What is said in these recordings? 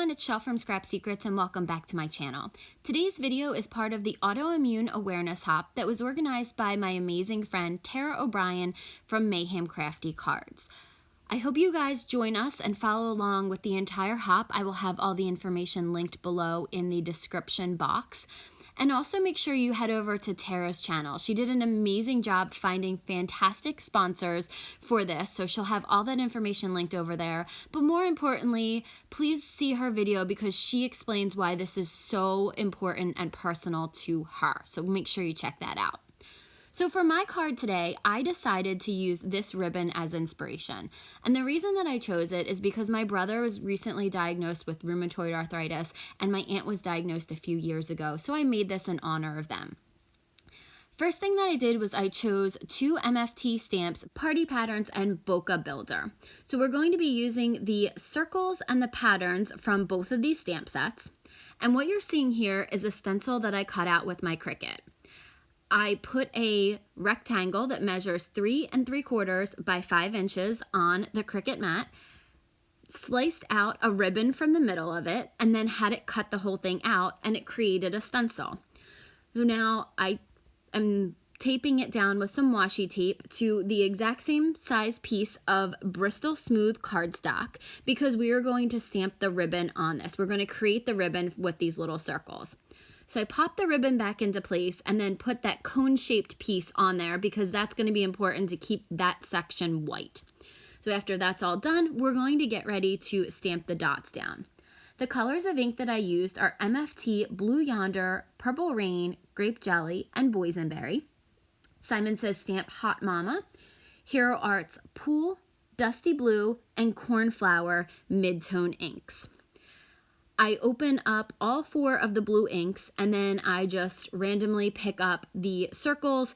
everyone, it's Michele from Scrapsecrets and welcome back to my channel. Today's video is part of the Autoimmune Awareness Hop that was organized by my amazing friend Tara O'Brien from Mayhem Crafty Cards. I hope you guys join us and follow along with the entire hop. I will have all the information linked below in the description box. And also make sure you head over to Tara's channel. She did an amazing job finding fantastic sponsors for this, so she'll have all that information linked over there. But more importantly, please see her video because she explains why this is so important and personal to her. So make sure you check that out. So for my card today, I decided to use this ribbon as inspiration. And the reason that I chose it is because my brother was recently diagnosed with rheumatoid arthritis and my aunt was diagnosed a few years ago, so I made this in honor of them. First thing that I did was I chose two MFT stamps, Party Patterns and Bokeh Builder. So we're going to be using the circles and the patterns from both of these stamp sets. And what you're seeing here is a stencil that I cut out with my Cricut. I put a rectangle that measures 3 3/4 by 5 inches on the Cricut mat, sliced out a ribbon from the middle of it, and then had it cut the whole thing out, and it created a stencil. So now I am taping it down with some washi tape to the exact same size piece of Bristol Smooth cardstock because we are going to stamp the ribbon on this. We're going to create the ribbon with these little circles. So I pop the ribbon back into place and then put that cone-shaped piece on there because that's going to be important to keep that section white. So after that's all done, we're going to get ready to stamp the dots down. The colors of ink that I used are MFT, Blue Yonder, Purple Rain, Grape Jelly, and Boysenberry. Simon Says Stamp Hot Mama, Hero Arts Pool, Dusty Blue, and Cornflower mid-tone inks. I open up all 4 of the blue inks and then I just randomly pick up the circles,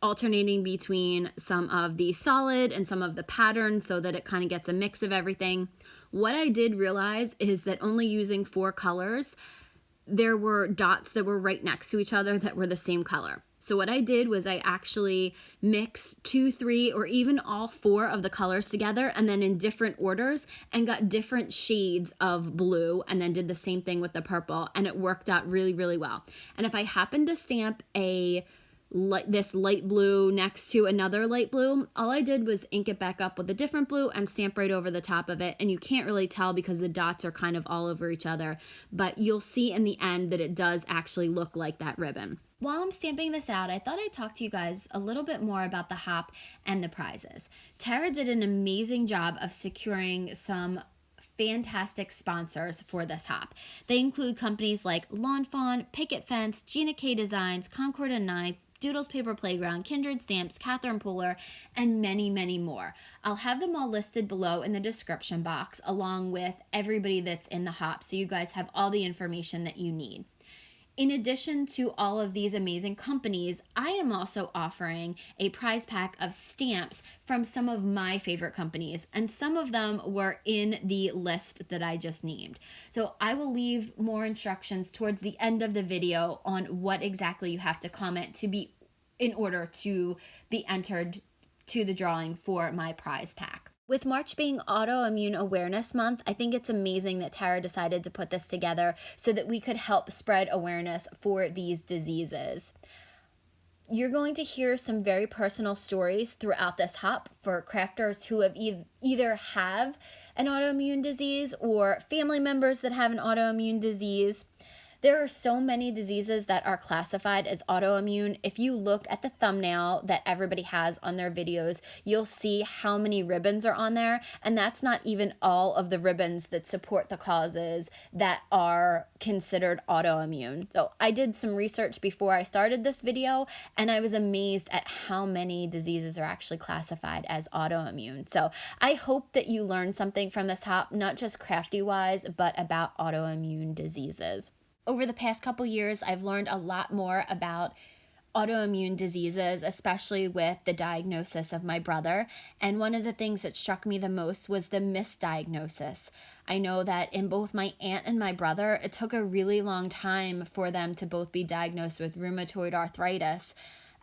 alternating between some of the solid and some of the pattern so that it kind of gets a mix of everything. What I did realize is that only using 4 colors, there were dots that were right next to each other that were the same color. So what I did was I actually mixed 2, 3, or even all 4 of the colors together and then in different orders and got different shades of blue and then did the same thing with the purple and it worked out really, really well. And if I happened to stamp this light blue next to another light blue, all I did was ink it back up with a different blue and stamp right over the top of it. And you can't really tell because the dots are kind of all over each other, but you'll see in the end that it does actually look like that ribbon. While I'm stamping this out, I thought I'd talk to you guys a little bit more about the hop and the prizes. Tara did an amazing job of securing some fantastic sponsors for this hop. They include companies like Fawn, Picket Fence, Gina K Designs, Concord and 9th, Doodles Paper Playground, Kindred Stamps, Catherine Pooler, and many, many more. I'll have them all listed below in the description box along with everybody that's in the hop so you guys have all the information that you need. In addition to all of these amazing companies, I am also offering a prize pack of stamps from some of my favorite companies, and some of them were in the list that I just named. So I will leave more instructions towards the end of the video on what exactly you have to comment in order to be entered to the drawing for my prize pack. With March being Autoimmune Awareness Month, I think it's amazing that Tara decided to put this together so that we could help spread awareness for these diseases. You're going to hear some very personal stories throughout this hop for crafters who have either have an autoimmune disease or family members that have an autoimmune disease. There are so many diseases that are classified as autoimmune. If you look at the thumbnail that everybody has on their videos, you'll see how many ribbons are on there, and that's not even all of the ribbons that support the causes that are considered autoimmune. So I did some research before I started this video, and I was amazed at how many diseases are actually classified as autoimmune. So I hope that you learned something from this hop, not just crafty-wise, but about autoimmune diseases. Over the past couple years, I've learned a lot more about autoimmune diseases, especially with the diagnosis of my brother. And one of the things that struck me the most was the misdiagnosis. I know that in both my aunt and my brother, it took a really long time for them to both be diagnosed with rheumatoid arthritis.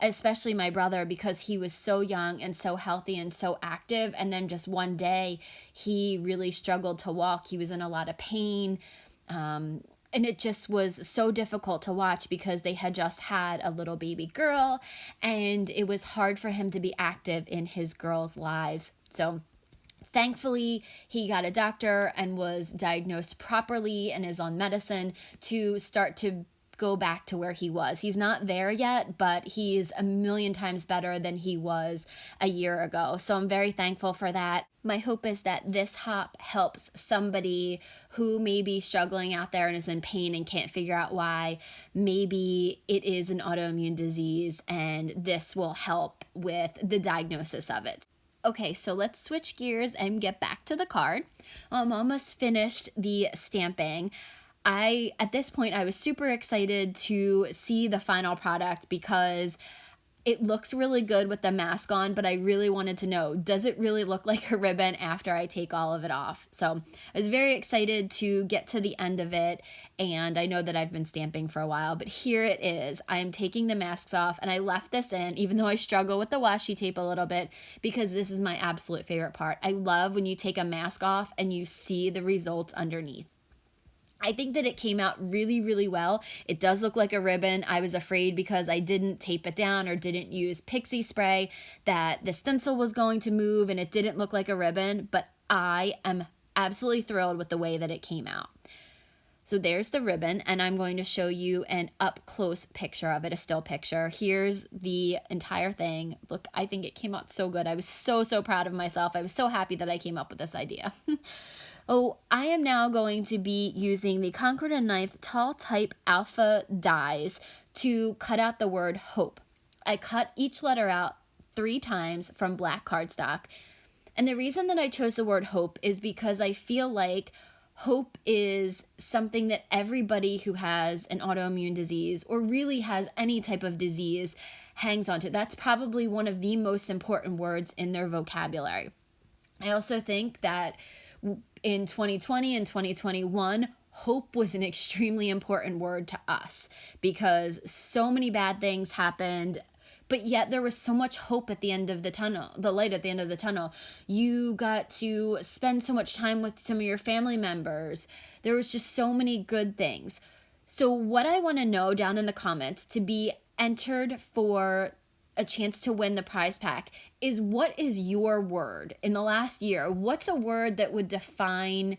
especially my brother, because he was so young and so healthy and so active. And then just one day he really struggled to walk. He was in a lot of pain. And it just was so difficult to watch because they had just had a little baby girl, and it was hard for him to be active in his girls' lives. So thankfully, he got a doctor and was diagnosed properly and is on medicine to start to go back to where he was. He's not there yet, but he's a million times better than he was a year ago. So I'm very thankful for that. My hope is that this hop helps somebody who may be struggling out there and is in pain and can't figure out why. Maybe it is an autoimmune disease, and this will help with the diagnosis of it. Okay, so let's switch gears and get back to the card. I'm almost finished the stamping. At this point, I was super excited to see the final product because it looks really good with the mask on, but I really wanted to know, does it really look like a ribbon after I take all of it off? So I was very excited to get to the end of it, and I know that I've been stamping for a while, but here it is. I am taking the masks off, and I left this in, even though I struggle with the washi tape a little bit, because this is my absolute favorite part. I love when you take a mask off and you see the results underneath. I think that it came out really, really well. It does look like a ribbon. I was afraid because I didn't tape it down or didn't use pixie spray that the stencil was going to move and it didn't look like a ribbon, but I am absolutely thrilled with the way that it came out. So there's the ribbon, and I'm going to show you an up-close picture of it, a still picture. Here's the entire thing. Look, I think it came out so good. I was so, so proud of myself. I was so happy that I came up with this idea. Oh, I am now going to be using the Concord & Ninth Tall Type Alpha dies to cut out the word hope. I cut each letter out 3 times from black cardstock. And the reason that I chose the word hope is because I feel like hope is something that everybody who has an autoimmune disease or really has any type of disease hangs on to. That's probably one of the most important words in their vocabulary. I also think that in 2020 and 2021, hope was an extremely important word to us because so many bad things happened, but yet there was so much hope at the end of the tunnel, the light at the end of the tunnel. You got to spend so much time with some of your family members. There was just so many good things. So what I want to know down in the comments to be entered for a chance to win the prize pack is, what is your word in the last year? What's a word that would define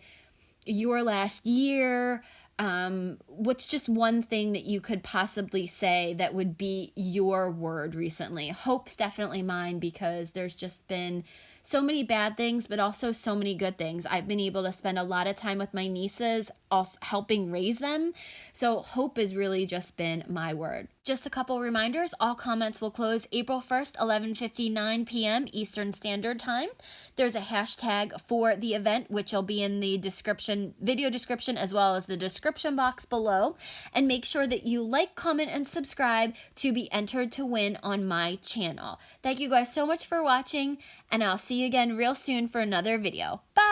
your last year? What's just one thing that you could possibly say that would be your word recently? Hope's definitely mine because there's just been so many bad things, but also so many good things. I've been able to spend a lot of time with my nieces, also helping raise them. So hope has really just been my word. Just a couple reminders, all comments will close April 1st, 11:59 p.m. Eastern Standard Time. There's a hashtag for the event, which will be in the description, video description, as well as the description box below. And make sure that you like, comment, and subscribe to be entered to win on my channel. Thank you guys so much for watching, and I'll see you again real soon for another video. Bye!